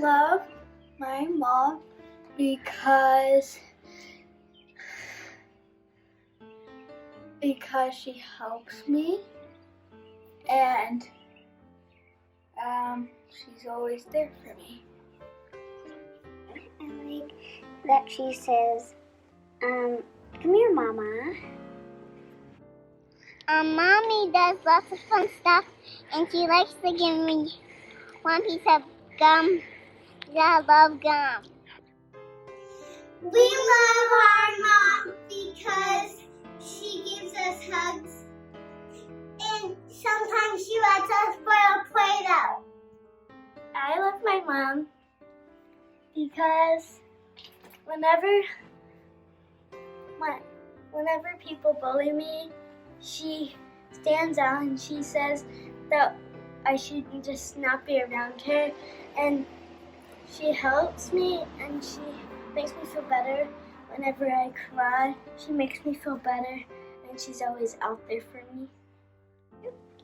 love my mom because she helps me and she's always there for me. I like that she says, come here, Mama. Mommy does lots of fun stuff, and she likes to give me one piece of gum. I love gum. We love our mom because she gives us hugs, and sometimes she lets us play a Play-Doh. I love my mom because whenever people bully me, she stands out and she says that I should just not be around her, and she helps me and she makes me feel better. Whenever I cry, she makes me feel better, and she's always out there for me.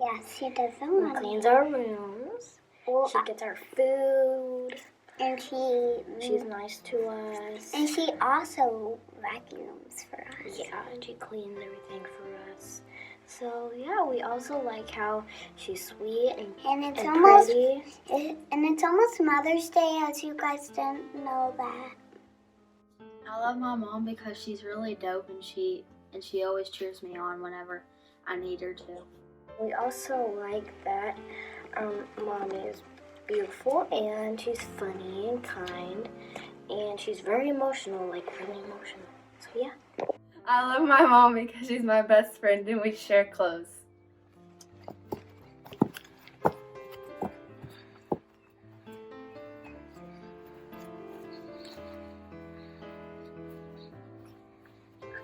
Yes, she does. She cleans our rooms. Well, she gets our food. And she's nice to us. And she also vacuums for us. Yeah, and she cleans everything for us. So yeah, we also like how she's sweet and it's and almost pretty. And it's almost Mother's Day, as you guys didn't know that. I love my mom because she's really dope and she always cheers me on whenever I need her to. We also like that Mommy is beautiful and she's funny and kind and she's very emotional, like really emotional. So yeah. I love my mom because she's my best friend and we share clothes.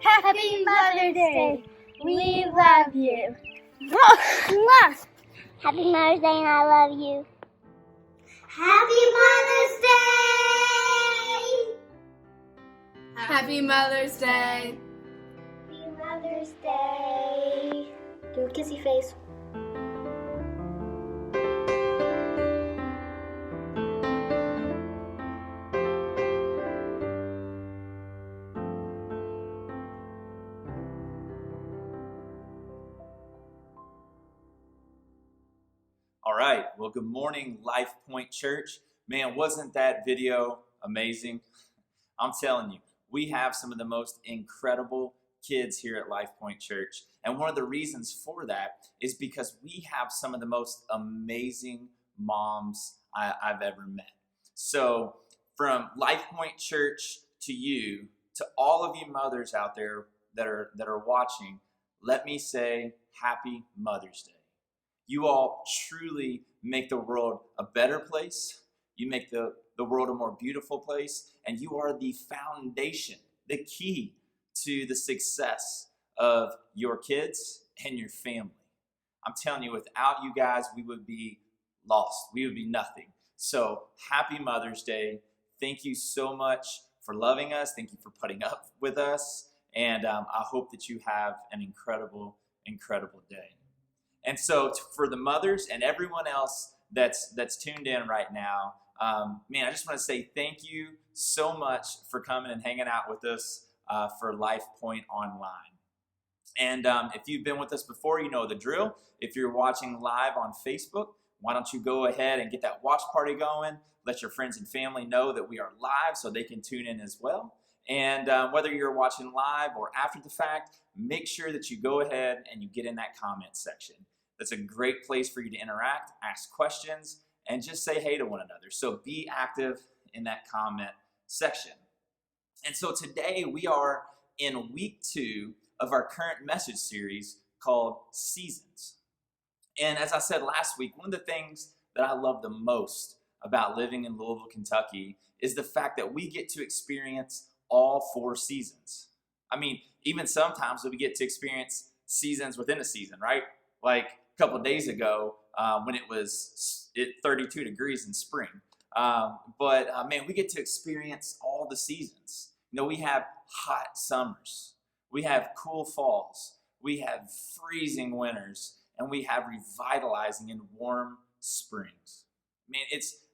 Happy Mother's Day! We love you! Happy Mother's Day, and I love you. Happy Mother's Day! Happy Mother's Day! Happy Mother's Day! Do a kissy face. All right, well, good morning, LifePointe Church. Man, wasn't that video amazing? I'm telling you, we have some of the most incredible kids here at LifePointe Church. And one of the reasons for that is because we have some of the most amazing moms I've ever met. So from LifePointe Church to you, to all of you mothers out there that are watching, let me say Happy Mother's Day. You all truly make the world a better place. You make the world a more beautiful place. And you are the foundation, the key to the success of your kids and your family. I'm telling you, without you guys, we would be lost. We would be nothing. So happy Mother's Day. Thank you so much for loving us. Thank you for putting up with us. And I hope that you have an incredible, incredible day. And so for the mothers and everyone else that's tuned in right now, man, I just want to say thank you so much for coming and hanging out with us for LifePointe Online. And if you've been with us before, you know the drill. If you're watching live on Facebook, why don't you go ahead and get that watch party going? Let your friends and family know that we are live so they can tune in as well. And whether you're watching live or after the fact, make sure that you go ahead and you get in that comment section. That's a great place for you to interact, ask questions, and just say hey to one another. So be active in that comment section. And so today we are in week 2 of our current message series called Seasons. And as I said last week, one of the things that I love the most about living in Louisville, Kentucky is the fact that we get to experience all 4 seasons. I mean, even sometimes we get to experience seasons within a season, right? Like a couple of days ago when it was 32 degrees in spring. But man, we get to experience all the seasons. You know, we have hot summers, we have cool falls, we have freezing winters, and we have revitalizing and warm springs. Man,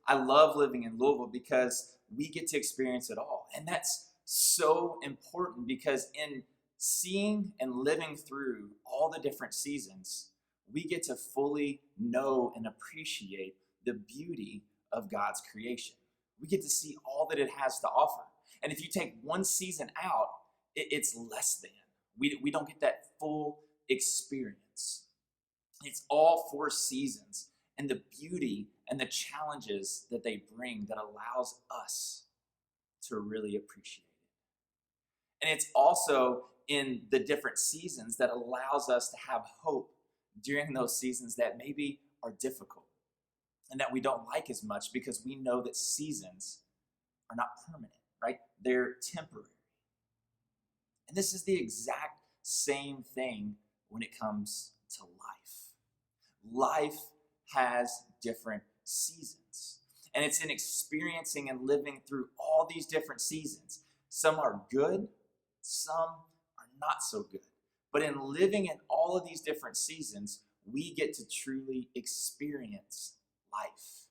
I love living in Louisville because we get to experience it all. And that's so important because in seeing and living through all the different seasons, we get to fully know and appreciate the beauty of God's creation. We get to see all that it has to offer. And if you take one season out, it's less than. We don't get that full experience. It's all 4 seasons and the beauty and the challenges that they bring that allows us to really appreciate it. And it's also in the different seasons that allows us to have hope during those seasons that maybe are difficult and that we don't like as much because we know that seasons are not permanent, right? They're temporary. And this is the exact same thing when it comes to life. Life has different seasons. And it's in experiencing and living through all these different seasons. Some are good, some are not so good. But in living in all of these different seasons, we get to truly experience life,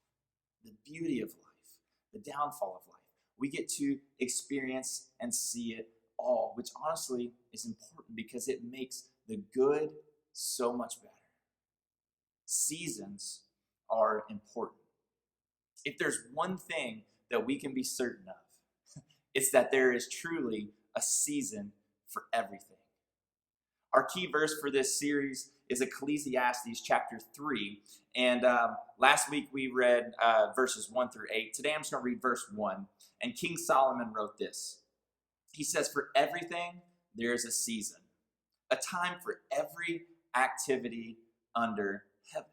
the beauty of life, the downfall of life. We get to experience and see it all, which honestly is important because it makes the good so much better. Seasons are important. If there's one thing that we can be certain of, it's that there is truly a season for everything. Our key verse for this series is Ecclesiastes chapter 3. And last week we read verses 1 through 8. Today I'm just going to read verse 1. And King Solomon wrote this. He says, "For everything there is a season, a time for every activity under heaven."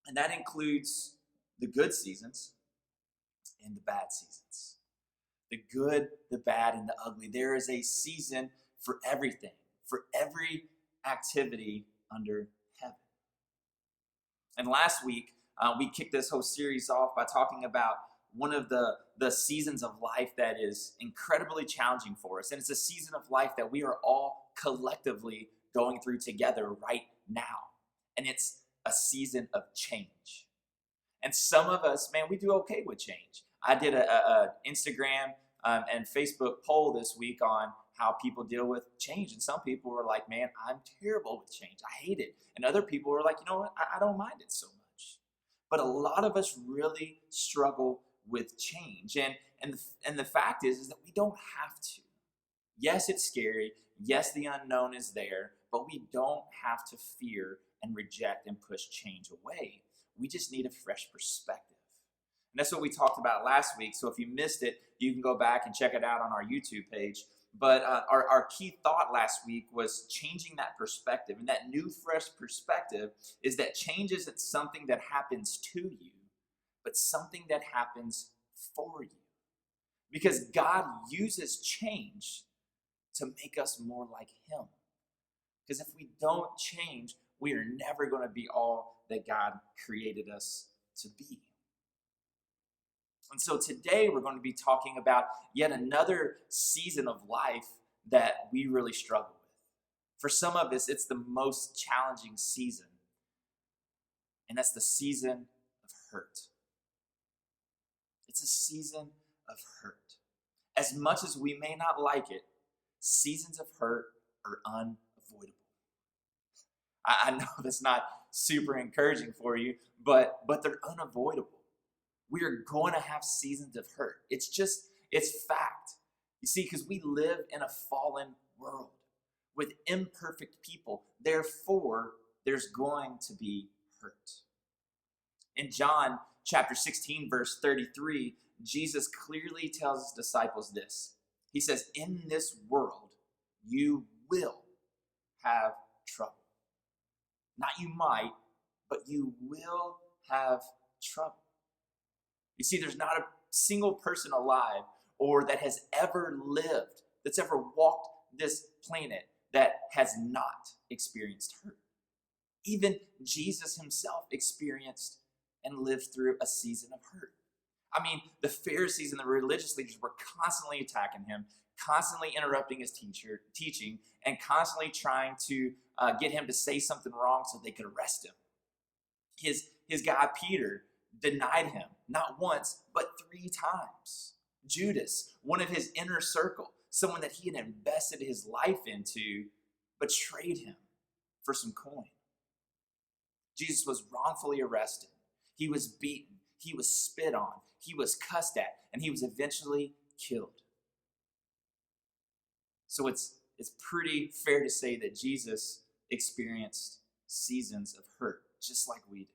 And that includes the good seasons and the bad seasons. The good, the bad, and the ugly. There is a season for everything, for every activity under heaven. And last week, we kicked this whole series off by talking about one of the seasons of life that is incredibly challenging for us. And it's a season of life that we are all collectively going through together right now. And it's a season of change. And some of us, man, we do okay with change. I did a Instagram and Facebook poll this week on how people deal with change. And some people were like, man, I'm terrible with change. I hate it. And other people were like, you know what? I don't mind it so much. But a lot of us really struggle with change. And the fact is that we don't have to. Yes, it's scary. Yes, the unknown is there. But we don't have to fear and reject and push change away. We just need a fresh perspective. And that's what we talked about last week. So if you missed it, you can go back and check it out on our YouTube page. But our key thought last week was changing that perspective. And that new, fresh perspective is that change isn't something that happens to you, but something that happens for you. Because God uses change to make us more like Him. Because if we don't change, we are never going to be all that God created us to be. And so today we're going to be talking about yet another season of life that we really struggle with. For some of us, it's the most challenging season. And that's the season of hurt. It's a season of hurt. As much as we may not like it, seasons of hurt are unavoidable. I know that's not super encouraging for you, but they're unavoidable. We are going to have seasons of hurt. It's fact. You see, because we live in a fallen world with imperfect people. Therefore, there's going to be hurt. In John chapter 16, verse 33, Jesus clearly tells his disciples this. He says, "In this world, you will have trouble." Not you might, but you will have trouble. You see, there's not a single person alive or that has ever lived, that's ever walked this planet that has not experienced hurt. Even Jesus himself experienced and lived through a season of hurt. I mean, the Pharisees and the religious leaders were constantly attacking him, constantly interrupting his teaching, and constantly trying to get him to say something wrong so they could arrest him. His his guy Peter denied him, not once, but 3 times. Judas, one of his inner circle, someone that he had invested his life into, betrayed him for some coin. Jesus was wrongfully arrested. He was beaten. He was spit on. He was cussed at, and he was eventually killed. So it's pretty fair to say that Jesus experienced seasons of hurt, just like we do.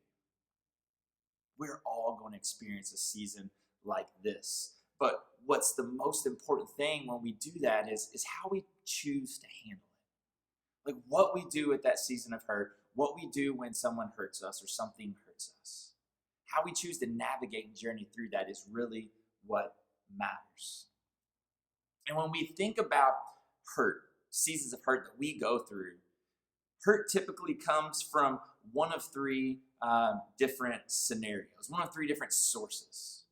We're all going to experience a season like this. But what's the most important thing when we do that is how we choose to handle it. Like what we do with that season of hurt, what we do when someone hurts us or something hurts us. How we choose to navigate and journey through that is really what matters. And when we think about hurt, seasons of hurt that we go through, hurt typically comes from one of 3 different scenarios, one of 3 different sources.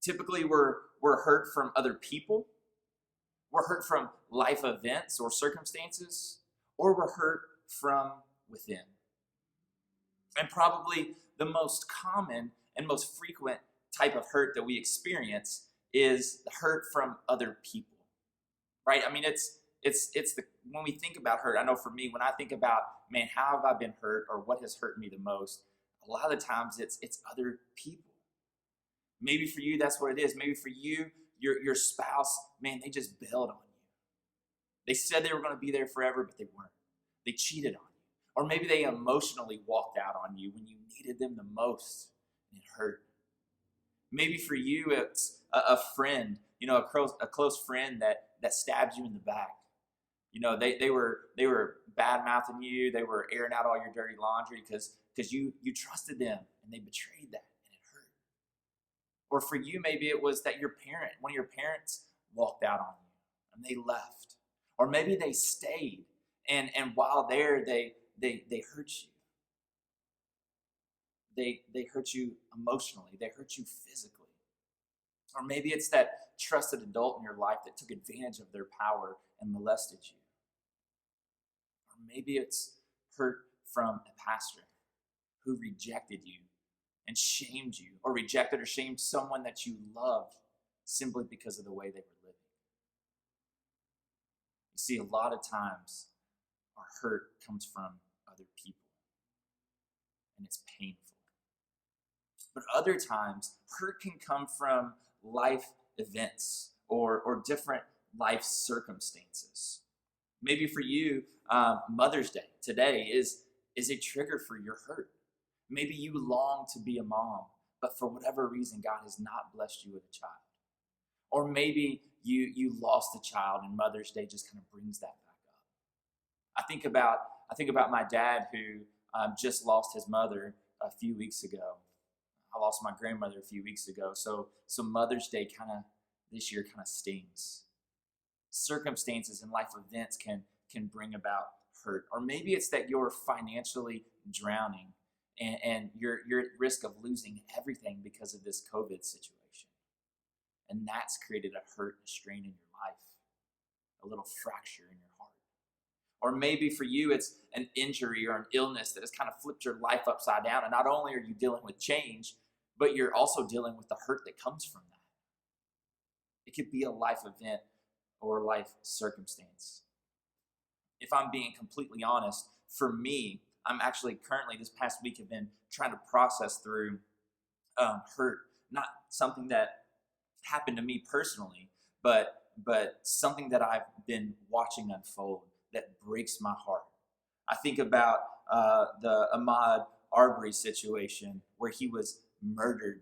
Typically, we're hurt from other people, we're hurt from life events or circumstances, or we're hurt from within. And probably the most common and most frequent type of hurt that we experience is the hurt from other people, right? I mean, it's the when we think about hurt, I know for me, when I think about, man, how have I been hurt or what has hurt me the most, a lot of the times it's other people. Maybe for you, that's what it is. Maybe for you, your spouse, man, they just bailed on you. They said they were going to be there forever, but they weren't. They cheated on you. Or maybe they emotionally walked out on you when you needed them the most, and it hurt. Maybe for you, it's a friend, a close friend that stabbed you in the back. They were bad-mouthing you. They were airing out all your dirty laundry because you trusted them, and they betrayed that, and it hurt. Or for you, maybe it was that one of your parents walked out on you, and they left. Or maybe they stayed, and while there, they hurt you. They hurt you emotionally. They hurt you physically. Or maybe it's that trusted adult in your life that took advantage of their power and molested you. Or maybe it's hurt from a pastor who rejected you and shamed you, or rejected or shamed someone that you loved simply because of the way they were living. You see, a lot of times our hurt comes from other people, and it's painful. But other times, hurt can come from life events or different life circumstances. Maybe for you, Mother's Day today is a trigger for your hurt. Maybe you long to be a mom, but for whatever reason, God has not blessed you with a child. Or maybe you lost a child, and Mother's Day just kind of brings that back up. I think about my dad who just lost his mother a few weeks ago. I lost my grandmother a few weeks ago. So Mother's Day this year kind of stings. Circumstances and life events can bring about hurt. Or maybe it's that you're financially drowning and you're at risk of losing everything because of this COVID situation. And that's created a hurt and a strain in your life, a little fracture in your heart. Or maybe for you, it's an injury or an illness that has kind of flipped your life upside down. And not only are you dealing with change, but you're also dealing with the hurt that comes from that. It could be a life event or a life circumstance. If I'm being completely honest, for me, I'm actually currently this past week have been trying to process through hurt. Not something that happened to me personally, but something that I've been watching unfold that breaks my heart. I think about the Ahmaud Arbery situation where he was murdered,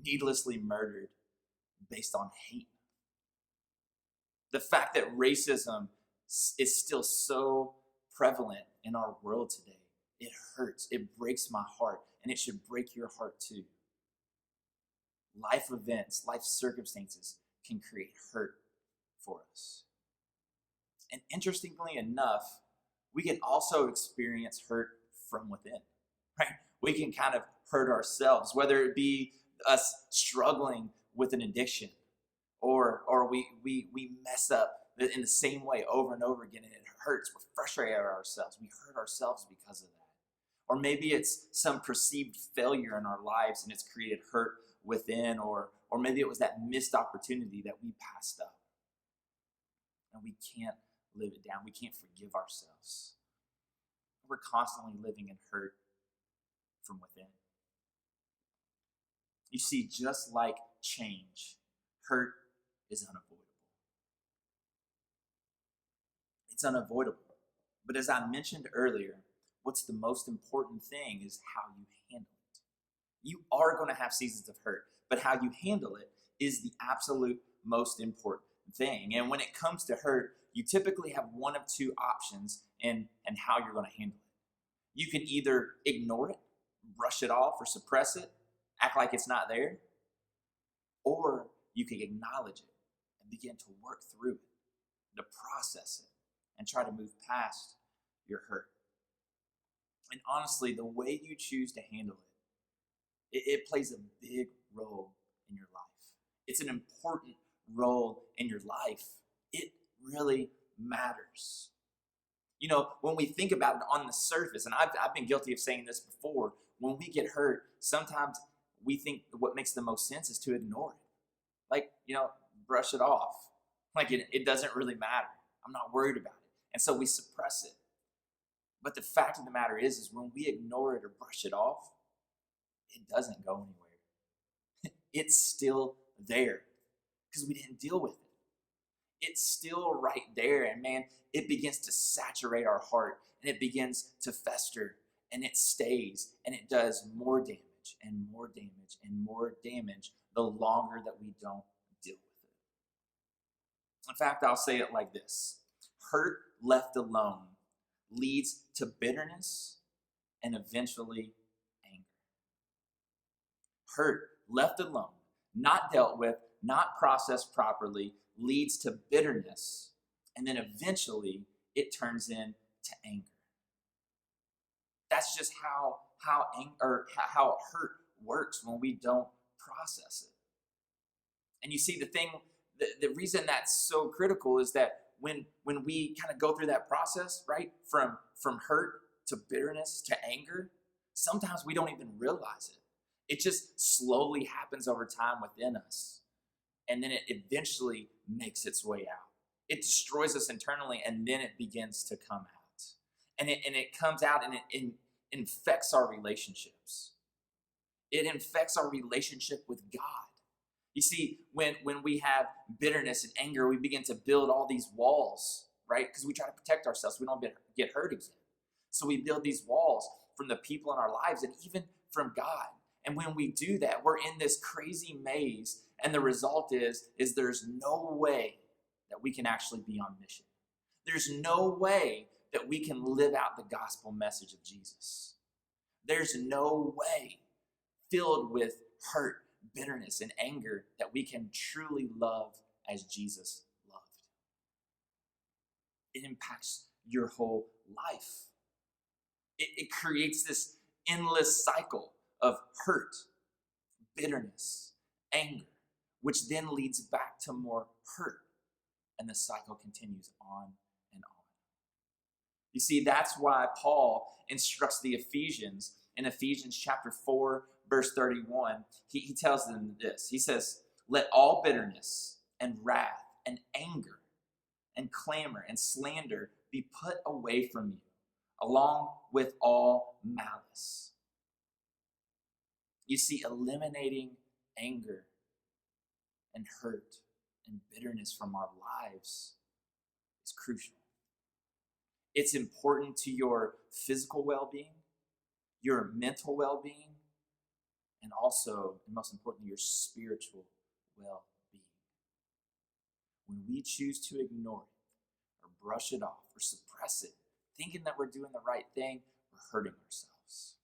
needlessly murdered, based on hate. The fact that racism is still so prevalent in our world today, it hurts, it breaks my heart, and it should break your heart too. Life events, life circumstances can create hurt for us. And interestingly enough, we can also experience hurt from within, right? We can kind of hurt ourselves, whether it be us struggling with an addiction or we mess up in the same way over and over again, and it hurts. We're frustrated at ourselves. We hurt ourselves because of that. Or maybe it's some perceived failure in our lives and it's created hurt within, or maybe it was that missed opportunity that we passed up. And we can't live it down. We can't forgive ourselves. We're constantly living in hurt from within. You see, just like change, hurt is unavoidable. It's unavoidable. But as I mentioned earlier, what's the most important thing is how you handle it. You are going to have seasons of hurt, but how you handle it is the absolute most important thing. And when it comes to hurt, you typically have one of two options in how you're going to handle it. You can either ignore it, brush it off, or suppress it, act like it's not there, or you can acknowledge it and begin to work through it, to process it, and try to move past your hurt. And honestly, the way you choose to handle it plays a big role in your life. It's an important role in your life. It really matters. You know, when we think about it on the surface, and I've been guilty of saying this before, when we get hurt, sometimes we think what makes the most sense is to ignore it. Like, brush it off. Like it doesn't really matter. I'm not worried about it. And so we suppress it. But the fact of the matter is when we ignore it or brush it off, it doesn't go anywhere. It's still there because we didn't deal with it. It's still right there. And man, it begins to saturate our heart and it begins to fester and it stays and it does more damage and more damage and more damage the longer that we don't deal with it. In fact, I'll say it like this. Hurt left alone leads to bitterness and eventually anger. Hurt left alone, not dealt with, not processed properly, leads to bitterness, and then eventually it turns into anger. That's just how hurt works when we don't process it. And you see, the reason that's so critical is that when we kind of go through that process, right, from hurt to bitterness to anger, sometimes we don't even realize it. It just slowly happens over time within us. And then it eventually makes its way out. It destroys us internally, and then it begins to come out. And it comes out and it infects our relationships. It infects our relationship with God. You see, when we have bitterness and anger, we begin to build all these walls, right? Because we try to protect ourselves. We don't get hurt again. So we build these walls from the people in our lives and even from God. And when we do that, we're in this crazy maze. And the result is there's no way that we can actually be on mission. There's no way that we can live out the gospel message of Jesus. There's no way filled with hurt, bitterness, and anger that we can truly love as Jesus loved. It impacts your whole life. It creates this endless cycle of hurt, bitterness, anger, which then leads back to more hurt. And the cycle continues on and on. You see, that's why Paul instructs the Ephesians in Ephesians chapter 4, verse 31. He tells them this. He says, let all bitterness and wrath and anger and clamor and slander be put away from you, along with all malice. You see, eliminating anger and hurt and bitterness from our lives is crucial. It's important to your physical well-being, your mental well-being, and also, and most importantly, your spiritual well-being. When we choose to ignore it or brush it off or suppress it, thinking that we're doing the right thing, we're hurting ourselves.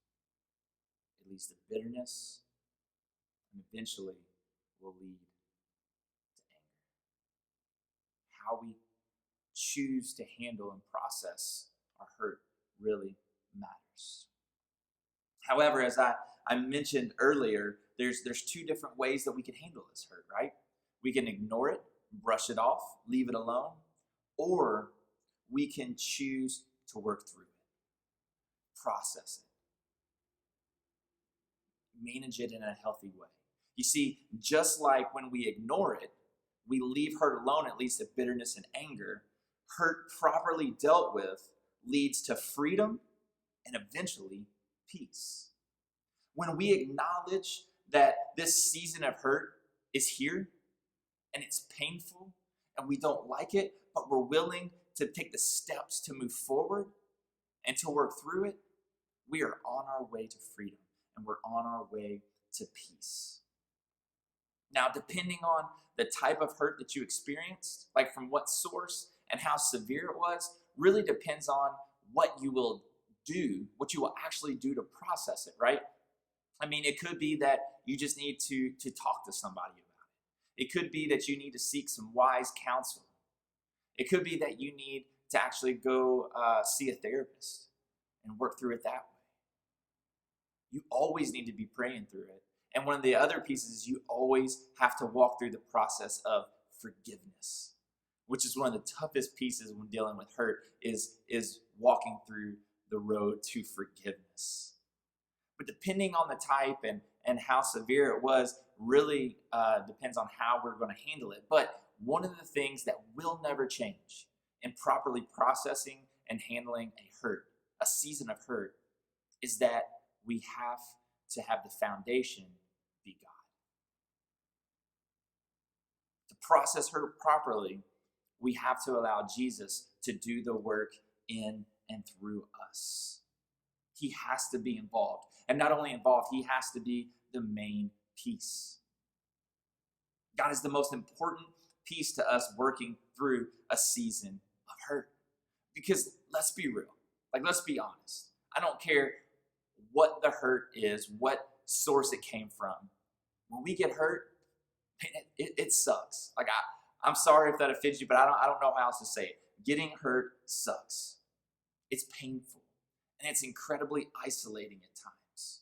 It leads to bitterness and eventually will lead to anger. How we choose to handle and process our hurt really matters. However, as I mentioned earlier, there's two different ways that we can handle this hurt, right? We can ignore it, brush it off, leave it alone, or we can choose to work through it, process it, manage it in a healthy way. You see, just like when we ignore it, we leave hurt alone, it leads to bitterness and anger. Hurt properly dealt with leads to freedom and eventually peace. When we acknowledge that this season of hurt is here and it's painful and we don't like it, but we're willing to take the steps to move forward and to work through it, we are on our way to freedom and we're on our way to peace. Now, depending on the type of hurt that you experienced, like from what source and how severe it was, really depends on what you will do, what you will actually do to process it, right? I mean, it could be that you just need to talk to somebody about it. It could be that you need to seek some wise counsel. It could be that you need to actually go see a therapist and work through it that way. You always need to be praying through it. And one of the other pieces is you always have to walk through the process of forgiveness, which is one of the toughest pieces when dealing with hurt is walking through the road to forgiveness. But depending on the type and how severe it was, really depends on how we're going to handle it. But one of the things that will never change in properly processing and handling a season of hurt, is that we have to have the foundation be God. To process hurt properly, we have to allow Jesus to do the work in and through us. He has to be involved. And not only involved, he has to be the main piece. God is the most important piece to us working through a season of hurt. Because let's be real. Let's be honest. I don't care what the hurt is, what source it came from. When we get hurt, it sucks. I'm sorry if that offends you, but I don't know how else to say it. Getting hurt sucks. It's painful. And it's incredibly isolating at times.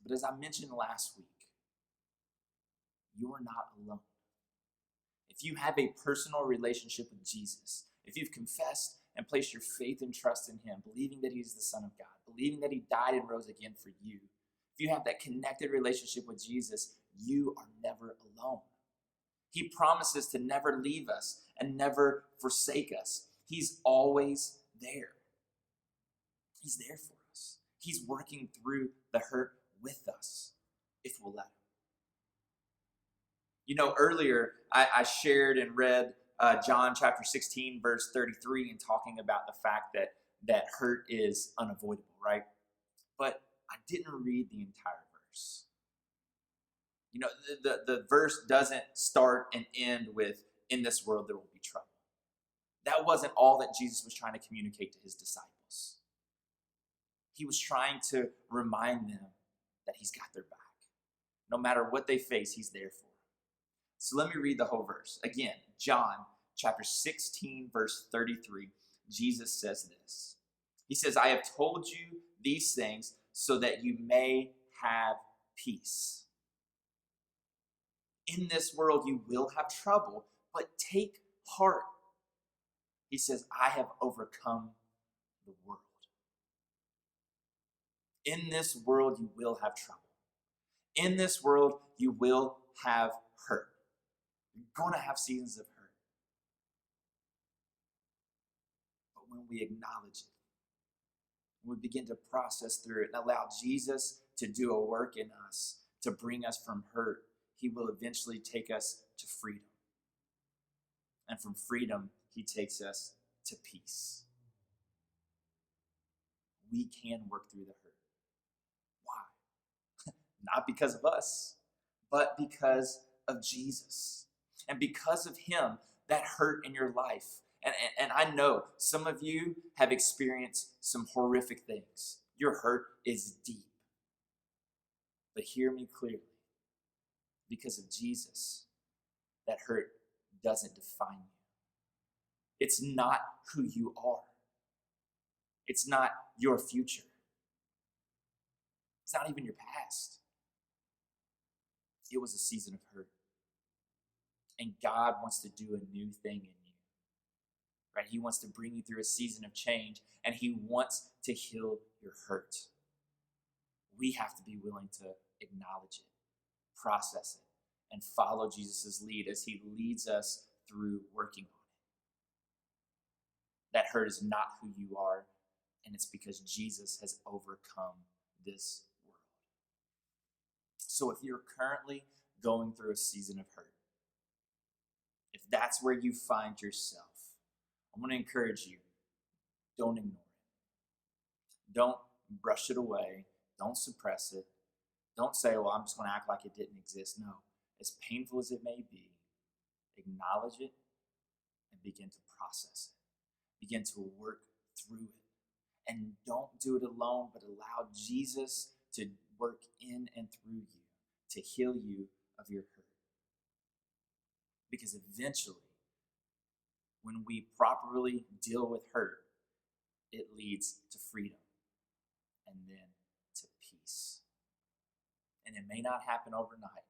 But as I mentioned last week, you're not alone. If you have a personal relationship with Jesus, if you've confessed and placed your faith and trust in him, believing that he's the Son of God, believing that he died and rose again for you, if you have that connected relationship with Jesus, you are never alone. He promises to never leave us and never forsake us. He's always there. He's there for us. He's working through the hurt with us if we'll let him. You know, earlier I shared and read John chapter 16, verse 33, and talking about the fact that hurt is unavoidable, right? But I didn't read the entire verse. You know, the verse doesn't start and end with, in this world there will be trouble. That wasn't all that Jesus was trying to communicate to his disciples. He was trying to remind them that he's got their back. No matter what they face, he's there for them. So let me read the whole verse. Again, John chapter 16, verse 33, Jesus says this. He says, I have told you these things so that you may have peace. In this world you will have trouble, but take heart. He says, I have overcome the world. In this world you will have trouble. In this world you will have hurt. You're going to have seasons of hurt. But when we acknowledge it, when we begin to process through it and allow Jesus to do a work in us, to bring us from hurt, he will eventually take us to freedom. And from freedom, he takes us to peace. We can work through the hurt. Why? Not because of us, but because of Jesus. And because of him, that hurt in your life. And I know some of you have experienced some horrific things. Your hurt is deep. But hear me clearly. Because of Jesus, that hurt doesn't define you. It's not who you are. It's not your future. It's not even your past. It was a season of hurt. And God wants to do a new thing in you. Right? He wants to bring you through a season of change, and he wants to heal your hurt. we have to be willing to acknowledge it, process it, and follow Jesus' lead as he leads us through working on it. That hurt is not who you are, and it's because Jesus has overcome this world. So if you're currently going through a season of hurt, if that's where you find yourself, I want to encourage you, don't ignore it. Don't brush it away. Don't suppress it. Don't say, well, I'm just going to act like it didn't exist. No, as painful as it may be, acknowledge it and begin to process it. Begin to work through it. And don't do it alone, but allow Jesus to work in and through you to heal you of your hurt. Because eventually, when we properly deal with hurt, it leads to freedom and then to peace. And it may not happen overnight.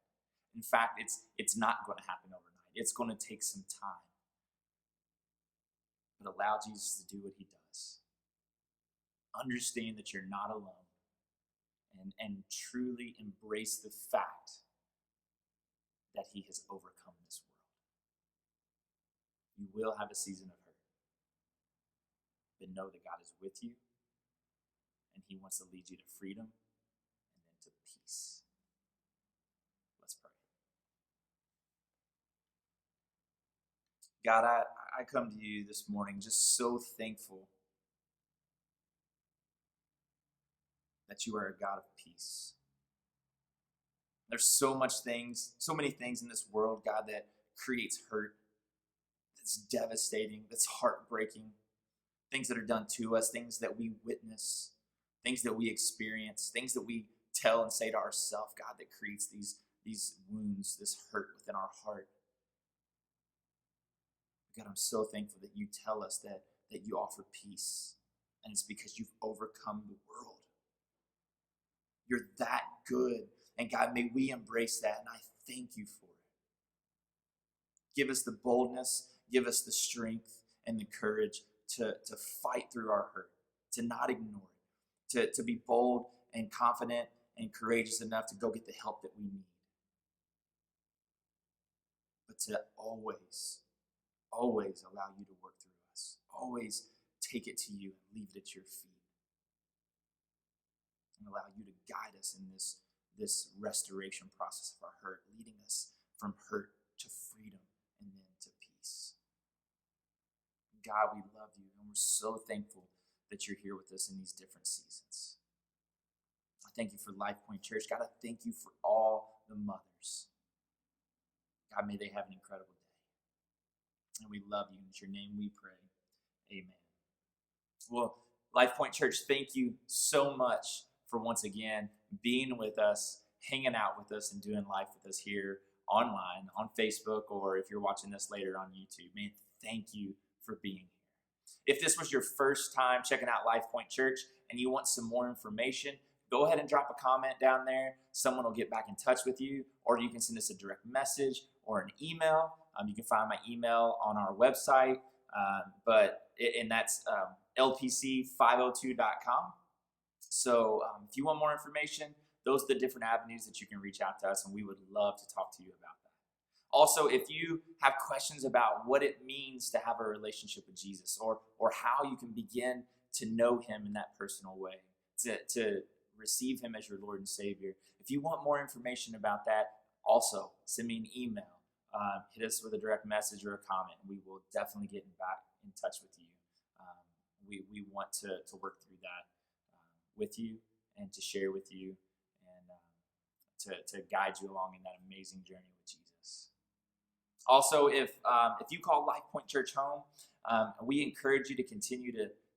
In fact, it's not going to happen overnight. It's going to take some time. But allow Jesus to do what he does. Understand that you're not alone. And truly embrace the fact that he has overcome this world. You will have a season of hurt. But know that God is with you. And he wants to lead you to freedom and then to peace. Let's pray. God, I come to you this morning just so thankful that you are a God of peace. There's so many things in this world, God, that creates hurt, that's devastating, that's heartbreaking, things that are done to us, things that we witness, things that we experience, things that we tell and say to ourselves, God, that creates these wounds, this hurt within our heart. God, I'm so thankful that you tell us that you offer peace, and it's because you've overcome the world. You're that good. And God, may we embrace that. And I thank you for it. Give us the boldness, give us the strength and the courage to fight through our hurt, to not ignore it, to be bold and confident and courageous enough to go get the help that we need. But to always allow you to work through us. Always take it to you and leave it at your feet. And allow you to guide us in this restoration process of our hurt, leading us from hurt to freedom and then to peace. God, we love you, and we're so thankful that you're here with us in these different seasons. I thank you for LifePointe Church. God, I thank you for all the mothers. God, may they have an incredible day. And we love you. In your name we pray. Amen. Well, LifePointe Church, thank you so much for once again being with us, hanging out with us, and doing life with us here online, on Facebook, or if you're watching this later on YouTube. Man, thank you for being here. If this was your first time checking out LifePointe Church and you want some more information, go ahead and drop a comment down there. Someone will get back in touch with you, or you can send us a direct message or an email. You can find my email on our website, and that's lpc502.com. So if you want more information, those are the different avenues that you can reach out to us, and we would love to talk to you about that. Also, if you have questions about what it means to have a relationship with Jesus, or how you can begin to know him in that personal way, to receive him as your Lord and Savior, if you want more information about that, also send me an email. Hit us with a direct message or a comment. We will definitely get back in touch with you. We want to work through that with you and to share with you and to guide you along in that amazing journey with Jesus. Also, if you call LifePointe Church home, we encourage you to continue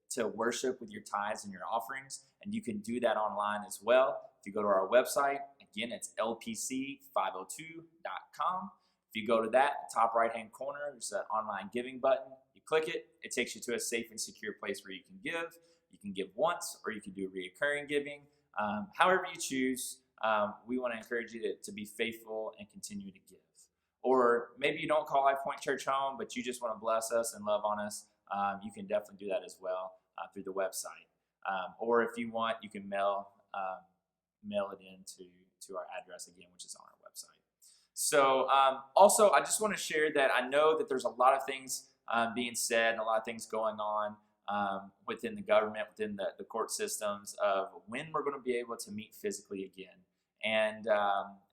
to worship with your tithes and your offerings, and you can do that online as well. If you go to our website, again, it's lpc502.com. If you go to that, top right-hand corner, there's an online giving button. You click it, it takes you to a safe and secure place where you can give. You can give once, or you can do reoccurring giving. However you choose, we want to encourage you to be faithful and continue to give. Or maybe you don't call LifePointe Church home, but you just want to bless us and love on us. You can definitely do that as well through the website. Or if you want, you can mail mail it in to our address again, which is on our website. So also, I just want to share that I know that there's a lot of things being said and a lot of things going on within the government, within the court systems of when we're going to be able to meet physically again. And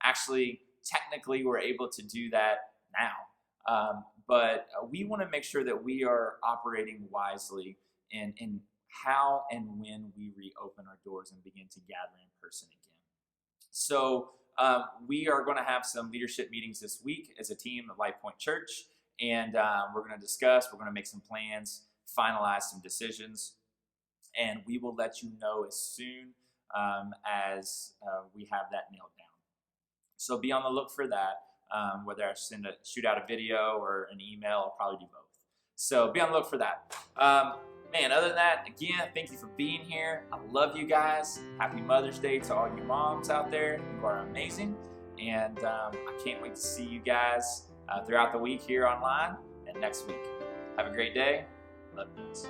actually, technically, we're able to do that now. But we want to make sure that we are operating wisely in how and when we reopen our doors and begin to gather in person again. So we are going to have some leadership meetings this week as a team at LifePointe Church, and we're going to discuss, we're going to make some plans, finalize some decisions, and we will let you know as soon as we have that nailed down. So be on the look for that. Whether I shoot out a video or an email, I'll probably do both. So be on the look for that. Man, other than that, again, thank you for being here. I love you guys. Happy Mother's Day to all you moms out there. You are amazing. And I can't wait to see you guys throughout the week here online and next week. Have a great day. Love you guys.